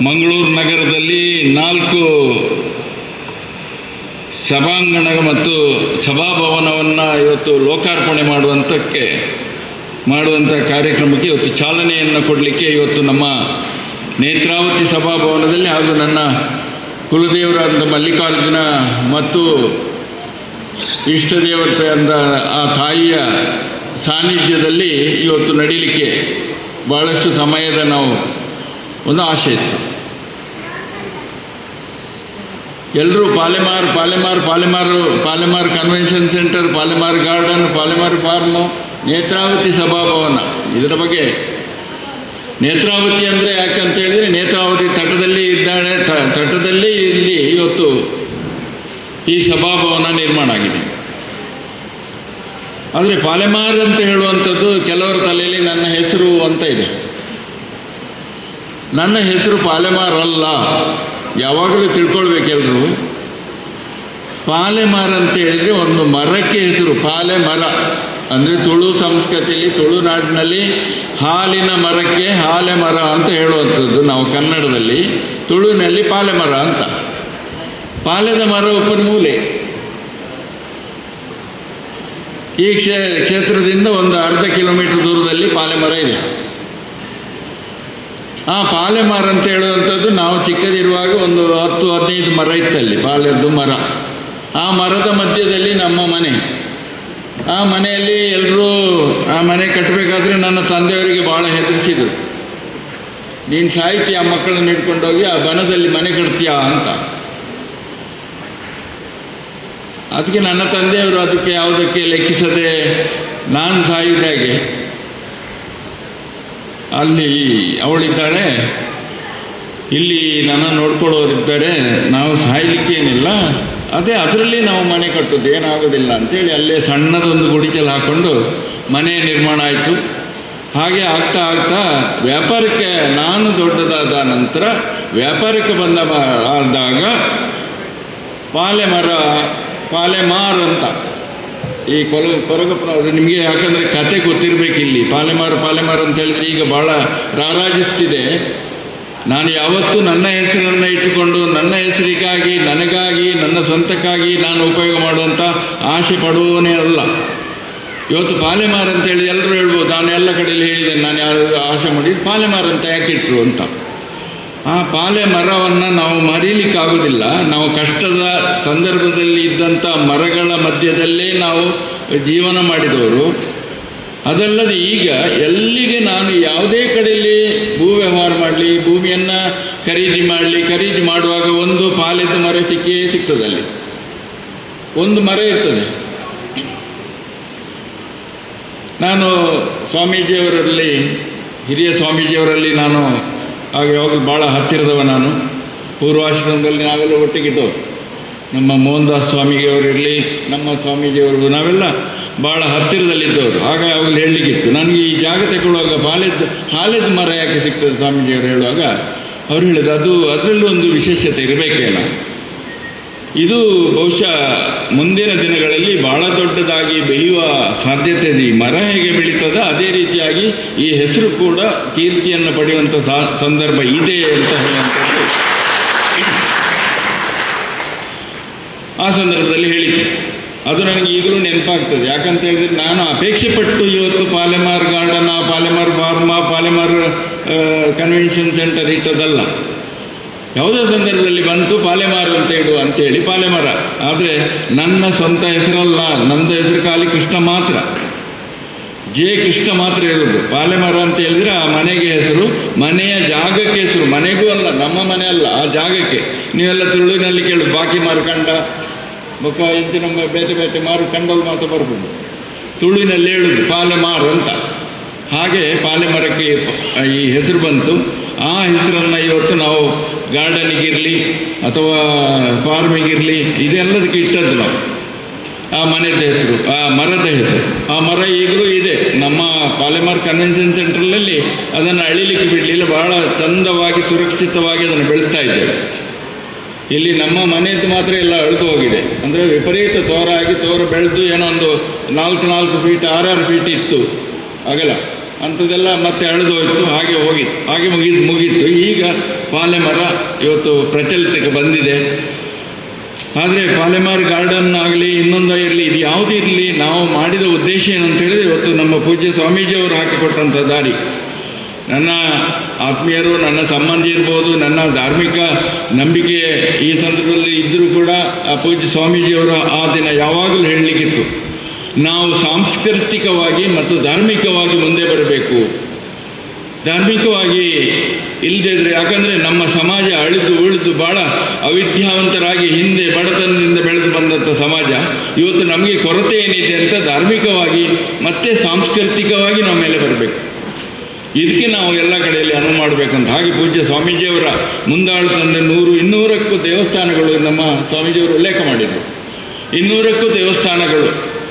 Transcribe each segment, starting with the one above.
ಮಂಗಳೂರು ನಗರದಲ್ಲಿ 4 ಸಭಾಂಗಣ ಮತ್ತು ಸಭಾಭವನವನ್ನು ಇವತ್ತು ಲೋಕಾರ್ಪಣೆ ಮಾಡುವಂಥ ಕಾರ್ಯಕ್ರಮಕ್ಕೆ ಇವತ್ತು ಚಾಲನೆಯನ್ನು ಕೊಡಲಿಕ್ಕೆ ಇವತ್ತು ನಮ್ಮ ನೇತ್ರಾವತಿ ಸಭಾಭವನದಲ್ಲಿ ಹಾಗೂ ನನ್ನ ಕುಲದೇವರಾದ ಮಲ್ಲಿಕಾರ್ಜುನ ಮತ್ತು ಇಷ್ಟ ದೇವತೆಯಾದ ಆ ತಾಯಿಯ ಸಾನ್ನಿಧ್ಯದಲ್ಲಿ ಇವತ್ತು ನಡೀಲಿಕ್ಕೆ ಭಾಳಷ್ಟು ಸಮಯದ ನಾವು ಒಂದು ಆಸೆ ಇತ್ತು. ಎಲ್ಲರೂ Palemar convention centre, Palemar garden, Palemar farm, Netravati ಸಭಾಭವನ. ಇದರ ಬಗ್ಗೆ ನೇತ್ರಾವತಿ ಅಂದರೆ ಯಾಕಂತ ಹೇಳಿದರೆ ನೇತ್ರಾವತಿ ತಟದಲ್ಲಿ ಇದ್ದಾಳೆ, ತಟದಲ್ಲಿ ಇಲ್ಲಿ ಇವತ್ತು ಈ ಸಭಾಭವನ ನಿರ್ಮಾಣ ಆಗಿದೆ. ಆದರೆ ಪಾಲೆಮಾರ್ ಅಂತ ಹೇಳುವಂಥದ್ದು ಕೆಲವರ ತಲೆಯಲ್ಲಿ ನನ್ನ ಹೆಸರು ಅಂತ ಇದೆ. ನನ್ನ ಹೆಸರು ಪಾಲೆಮಾರ್ ಅಲ್ಲ. ಯಾವಾಗಲೂ ತಿಳ್ಕೊಳ್ಬೇಕೆಲ್ಲರೂ. ಪಾಲೆಮಾರ್ ಅಂತ ಹೇಳಿದರೆ ಒಂದು ಮರಕ್ಕೆ ಹೆಸರು. ಪಾಲೆ ಮರ ಅಂದರೆ ತುಳು ಸಂಸ್ಕೃತಿಯಲ್ಲಿ, ತುಳುನಾಡಿನಲ್ಲಿ ಹಾಲಿನ ಮರಕ್ಕೆ ಹಾಲೆ ಮರ ಅಂತ ಹೇಳುವಂಥದ್ದು ನಾವು ಕನ್ನಡದಲ್ಲಿ. ತುಳುವಿನಲ್ಲಿ ಪಾಲೆಮರ ಅಂತ. ಪಾಲೆದ ಮರ ಉಪನ್ಮೂಲೆ. ಈ ಕ್ಷೇತ್ರದಿಂದ ಒಂದು ಅರ್ಧ ಕಿಲೋಮೀಟರ್ ದೂರದಲ್ಲಿ ಪಾಲೆಮರ ಇದೆ. ಆ ಪಾಲೆಮರ ಅಂತ ಹೇಳುವಂಥದ್ದು ನಾವು ಚಿಕ್ಕದಿರುವಾಗ ಒಂದು 10-15 ಮರ ಇತ್ತಲ್ಲಿ, ಪಾಲೆದ್ದು ಮರ. ಆ ಮರದ ಮಧ್ಯದಲ್ಲಿ ನಮ್ಮ ಮನೆ. ಆ ಮನೆಯಲ್ಲಿ ಎಲ್ಲರೂ ಆ ಮನೆ ಕಟ್ಟಬೇಕಾದ್ರೆ ನನ್ನ ತಂದೆಯವರಿಗೆ ಭಾಳ ಹೆದರಿಸಿದರು. ನೀನು ಸಾಹಿತಿ ಆ ಮಕ್ಕಳನ್ನು ಹಿಡ್ಕೊಂಡೋಗಿ ಆ ಬನದಲ್ಲಿ ಮನೆ ಕಟ್ತೀಯಾ ಅಂತ. ಅದಕ್ಕೆ ನನ್ನ ತಂದೆಯವರು ಅದಕ್ಕೆ ಯಾವುದಕ್ಕೆ ಲೆಕ್ಕಿಸದೆ ನಾನು ಸಾಯುವುದಾಗೆ ಅಲ್ಲಿ ಅವಳಿದ್ದಾಳೆ, ಇಲ್ಲಿ ನನ್ನ ನೋಡ್ಕೊಳ್ಳೋರಿದ್ದಾರೆ, ನಾವು ಸಾಯಲಿಕ್ಕೇನಿಲ್ಲ, ಅದರಲ್ಲಿ ನಾವು ಮನೆ ಕಟ್ಟೋದು ಏನಾಗೋದಿಲ್ಲ ಅಂಥೇಳಿ ಅಲ್ಲೇ ಸಣ್ಣದೊಂದು ಗುಡಿಚಲು ಹಾಕ್ಕೊಂಡು ಮನೆ ನಿರ್ಮಾಣ ಆಯಿತು. ಹಾಗೆ ಆಗ್ತಾ ವ್ಯಾಪಾರಕ್ಕೆ ನಾನು ದೊಡ್ಡದಾದ ನಂತರ ವ್ಯಾಪಾರಕ್ಕೆ ಆದಾಗ ಪಾಲೆಮಾರ್ ಅಂತ ಈ ಕೊರಗಪ್ಪನ ನಿಮಗೆ ಯಾಕಂದರೆ ಕತೆ ಗೊತ್ತಿರಬೇಕಿಲ್ಲಿ. ಪಾಲೆಮಾರ್ ಅಂತ ಹೇಳಿದರೆ ಈಗ ಭಾಳ ರಾರಾಜಿಸ್ತಿದೆ. ನಾನು ಯಾವತ್ತೂ ನನ್ನ ಹೆಸರನ್ನು ಇಟ್ಟುಕೊಂಡು ನನ್ನ ಹೆಸರಿಗಾಗಿ, ನನಗಾಗಿ, ನನ್ನ ಸ್ವಂತಕ್ಕಾಗಿ ನಾನು ಉಪಯೋಗ ಮಾಡುವಂಥ ಆಸೆ ಪಡುವವನೇ ಅಲ್ಲ. ಇವತ್ತು ಪಾಲೆಮಾರ್ ಅಂತೇಳಿ ಎಲ್ಲರೂ ಹೇಳ್ಬೋದು. ನಾನು ಎಲ್ಲ ಕಡೆಯಲ್ಲಿ ಹೇಳಿದ್ದೇನೆ, ನಾನು ಯಾರು ಆಸೆ ಮಾಡಿ ಪಾಲೆಮಾರ್ ಅಂತ ಯಾಕೆ ಇಟ್ಟರು ಅಂತ. ಆ ಪಾಲೆ ಮರವನ್ನು ನಾವು ಮರೀಲಿಕ್ಕಾಗೋದಿಲ್ಲ. ನಾವು ಕಷ್ಟದ ಸಂದರ್ಭದಲ್ಲಿ ಇದ್ದಂಥ ಮರಗಳ ಮಧ್ಯದಲ್ಲೇ ನಾವು ಜೀವನ ಮಾಡಿದವರು. ಅದಲ್ಲದೆ ಈಗ ಎಲ್ಲಿಗೆ ನಾನು ಯಾವುದೇ ಕಡೆಯಲ್ಲಿ ಭೂ ವ್ಯವಹಾರ ಮಾಡಲಿ, ಭೂಮಿಯನ್ನು ಖರೀದಿ ಮಾಡುವಾಗ ಒಂದು ಪಾಲೆದ್ದು ಮರ ಸಿಗ್ತದಲ್ಲಿ, ಒಂದು ಮರ ಇರ್ತದೆ. ನಾನು ಸ್ವಾಮೀಜಿಯವರಲ್ಲಿ, ಹಿರಿಯ ಸ್ವಾಮೀಜಿಯವರಲ್ಲಿ ನಾನು ಆಗ ಯಾವಾಗ ಭಾಳ ಹತ್ತಿರದವ. ನಾನು ಪೂರ್ವಾಶ್ರಮದಲ್ಲಿ ನಾವೆಲ್ಲ ಒಟ್ಟಿಗಿದ್ದವರು. ನಮ್ಮ ಮೋಹನ್ ದಾಸ್ ಸ್ವಾಮಿಯವರಿರಲಿ, ನಮ್ಮ ಸ್ವಾಮೀಜಿಯವರು, ನಾವೆಲ್ಲ ಭಾಳ ಹತ್ತಿರದಲ್ಲಿದ್ದವರು. ಆಗ ಯಾವಾಗಲೂ ಹೇಳಲಿಕ್ಕಿತ್ತು. ನನಗೆ ಈ ಜಾಗ ತಗೊಳ್ಳುವಾಗ ಹಾಲೆದ್ದು ಮರ ಯಾಕೆ ಸಿಗ್ತದೆ ಸ್ವಾಮೀಜಿಯವರು ಹೇಳುವಾಗ ಅವರು ಹೇಳಿದ್ರು, ಅದರಲ್ಲೂ ಒಂದು ವಿಶೇಷತೆ ಇರಬೇಕೇನ. ಇದು ಬಹುಶಃ ಮುಂದಿನ ದಿನಗಳಲ್ಲಿ ಭಾಳ ದೊಡ್ಡದಾಗಿ ಬೆಳೆಯುವ ಸಾಧ್ಯತೆ ಇದೆ. ಈ ಮರ ಹೇಗೆ ಬೆಳೀತದ ಅದೇ ರೀತಿಯಾಗಿ ಈ ಹೆಸರು ಕೂಡ ಕೀರ್ತಿಯನ್ನು ಪಡೆಯುವಂಥ ಸಂದರ್ಭ ಇದೆ ಅಂತ ಹೇಳುವಂಥದ್ದು ಆ ಸಂದರ್ಭದಲ್ಲಿ ಹೇಳಿದ್ದೆ. ಅದು ನನಗೆ ಈಗಲೂ ನೆನಪಾಗ್ತದೆ. ಯಾಕಂತ ಹೇಳಿದ್ರೆ ನಾನು ಅಪೇಕ್ಷೆ ಪಟ್ಟು ಇವತ್ತು Palemar garden, Palemar farm, Palemar convention centre ಇಟ್ಟದಲ್ಲ. ಯಾವುದೋ ಸಂದರ್ಭದಲ್ಲಿ ಬಂತು ಪಾಲೆಮಾರು ಅಂತ ಇಡುವ ಅಂಥೇಳಿ ಪಾಲೆಮರ. ಆದರೆ ನನ್ನ ಸ್ವಂತ ಹೆಸರಲ್ಲ, ನಂದು ಹೆಸರು ಖಾಲಿ ಕೃಷ್ಣ ಮಾತ್ರ, ಜೆ ಕೃಷ್ಣ ಮಾತ್ರ ಇರೋದು. ಪಾಲೆಮರ ಅಂತ ಹೇಳಿದರೆ ಆ ಮನೆಗೆ ಹೆಸರು, ಮನೆಯ ಜಾಗಕ್ಕೆ ಹೆಸರು. ಮನೆಗೂ ಅಲ್ಲ, ನಮ್ಮ ಮನೆ ಅಲ್ಲ, ಆ ಜಾಗಕ್ಕೆ. ನೀವೆಲ್ಲ ತುಳುವಿನಲ್ಲಿ ಕೇಳು, ಬಾಕಿ ಮಾರು ಕಂಡ ಬೊಕ್ಕ ಇಂಚಿನ ಬೇತೆ ಮಾರು ಕಂಡಲ್ಲಿ ಮಾತ್ರ ಬರ್ಬೋದು. ತುಳುವಿನಲ್ಲಿ ಹೇಳುದು ಪಾಲೆಮಾರು ಅಂತ. ಹಾಗೆ ಪಾಲೆಮರಕ್ಕೆ ಈ ಹೆಸರು ಬಂತು. ಆ ಹೆಸರನ್ನು ಇವತ್ತು ನಾವು ಗಾರ್ಡನಿಗಿರಲಿ ಅಥವಾ ಫಾರ್ಮಿಗಿರಲಿ ಇದೆಲ್ಲದಕ್ಕೆ ಇಟ್ಟದ್ದು ನಾವು. ಆ ಮನೆದ ಹೆಸರು, ಆ ಮರದ ಹೆಸರು, ಆ ಮರ ಈಗಲೂ ಇದೆ ನಮ್ಮ ಪಾಲೆಮಾರ್ ಕನ್ವೆನ್ಷನ್ ಸೆಂಟ್ರಲ್ಲಿ. ಅದನ್ನು ಅಳಿಲಿಕ್ಕೆ ಬಿಡಲಿಲ್ಲ, ಭಾಳ ಚಂದವಾಗಿ ಸುರಕ್ಷಿತವಾಗಿ ಅದನ್ನು ಬೆಳೀತಾ ಇದ್ದೇವೆ. ಇಲ್ಲಿ ನಮ್ಮ ಮನೆಯದ್ದು ಮಾತ್ರ ಎಲ್ಲ ಅಳಿದು ಹೋಗಿದೆ. ಅಂದರೆ ವಿಪರೀತ ತೋರ ಬೆಳೆದು ಏನೋ ಒಂದು 4 ಫೀಟ್ 6 ಫೀಟ್ ಇತ್ತು ಅಗಲ, ಅಂಥದ್ದೆಲ್ಲ ಮತ್ತೆ ಅಳಿದು ಹೋಯಿತು. ಹಾಗೆ ಹೋಗಿತ್ತು, ಹಾಗೆ ಮುಗೀತು. ಈಗ ಪಾಲೆಮರ ಇವತ್ತು ಪ್ರಚಲಿತಕ್ಕೆ ಬಂದಿದೆ. ಆದರೆ ಪಾಲೆಮಾರ್ ಗಾರ್ಡನ್ ಆಗಲಿ ಇನ್ನೊಂದು ಇರಲಿ, ಇದು ಯಾವುದೂ ಇರಲಿ, ನಾವು ಮಾಡಿದ ಉದ್ದೇಶ ಏನಂತ ಹೇಳಿದರೆ ಇವತ್ತು ನಮ್ಮ ಪೂಜ್ಯ ಸ್ವಾಮೀಜಿಯವರು ಹಾಕಿಕೊಟ್ಟಂಥ ದಾರಿ. ನನ್ನ ಆತ್ಮೀಯರು, ನನ್ನ ಸಂಬಂಧಿ ಇರ್ಬೋದು, ನನ್ನ ಧಾರ್ಮಿಕ ನಂಬಿಕೆ ಈ ಸಂದರ್ಭದಲ್ಲಿ ಇದ್ದರೂ ಕೂಡ ಆ ಪೂಜ್ಯ ಸ್ವಾಮೀಜಿಯವರು ಆ ದಿನ ಯಾವಾಗಲೂ ಹೇಳಲಿಕ್ಕಿತ್ತು, ನಾವು ಸಾಂಸ್ಕೃತಿಕವಾಗಿ ಮತ್ತು ಧಾರ್ಮಿಕವಾಗಿ ಮುಂದೆ ಬರಬೇಕು. ಧಾರ್ಮಿಕವಾಗಿ ಇಲ್ಲದೇ ಇದ್ದರೆ, ಯಾಕಂದರೆ ನಮ್ಮ ಸಮಾಜ ಉಳಿದು ಭಾಳ ಅವಿದ್ಯಾವಂತರಾಗಿ ಹಿಂದೆ ಬಡತನದಿಂದ ಬೆಳೆದು ಬಂದಂಥ ಸಮಾಜ ಇವತ್ತು ನಮಗೆ ಕೊರತೆ ಏನಿದೆ ಅಂತ ಧಾರ್ಮಿಕವಾಗಿ ಮತ್ತು ಸಾಂಸ್ಕೃತಿಕವಾಗಿ ನಾವು ಮೇಲೆ ಬರಬೇಕು. ಇದಕ್ಕೆ ನಾವು ಎಲ್ಲ ಕಡೆಯಲ್ಲಿ ಅನುವು ಮಾಡಬೇಕಂತ. ಹಾಗೆ ಪೂಜ್ಯ ಸ್ವಾಮೀಜಿಯವರ ಮುಂದಾಳತ್ವದಿಂದ 100-200ಕ್ಕೂ ದೇವಸ್ಥಾನಗಳು ನಮ್ಮ ಸ್ವಾಮೀಜಿಯವರು ಉಲ್ಲೇಖ ಮಾಡಿದರು. 200ಕ್ಕೂ ದೇವಸ್ಥಾನಗಳು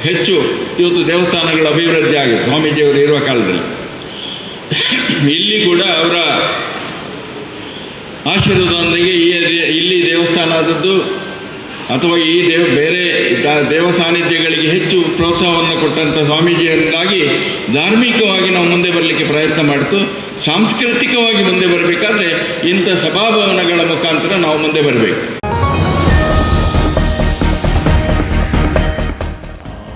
ಹೆಚ್ಚು ಇವತ್ತು ದೇವಸ್ಥಾನಗಳ ಅಭಿವೃದ್ಧಿ ಆಗಿದೆ ಸ್ವಾಮೀಜಿಯವರು ಇರುವ ಕಾಲದಲ್ಲಿ. ಇಲ್ಲಿ ಕೂಡ ಅವರ ಆಶೀರ್ವಾದದೊಂದಿಗೆ ಇಲ್ಲಿ ದೇವಸ್ಥಾನ ಆದದ್ದು ಅಥವಾ ಈ ಬೇರೆ ದೇವ ಸಾನ್ನಿಧ್ಯಗಳಿಗೆ ಹೆಚ್ಚು ಪ್ರೋತ್ಸಾಹವನ್ನು ಕೊಟ್ಟಂಥ ಸ್ವಾಮೀಜಿಯಿಂದಾಗಿ ಧಾರ್ಮಿಕವಾಗಿ ನಾವು ಮುಂದೆ ಬರಲಿಕ್ಕೆ ಪ್ರಯತ್ನ ಮಾಡ್ತು. ಸಾಂಸ್ಕೃತಿಕವಾಗಿ ಮುಂದೆ ಬರಬೇಕಾದ್ರೆ ಇಂಥ ಸಭಾಭವನಗಳ ಮುಖಾಂತರ ನಾವು ಮುಂದೆ ಬರಬೇಕು.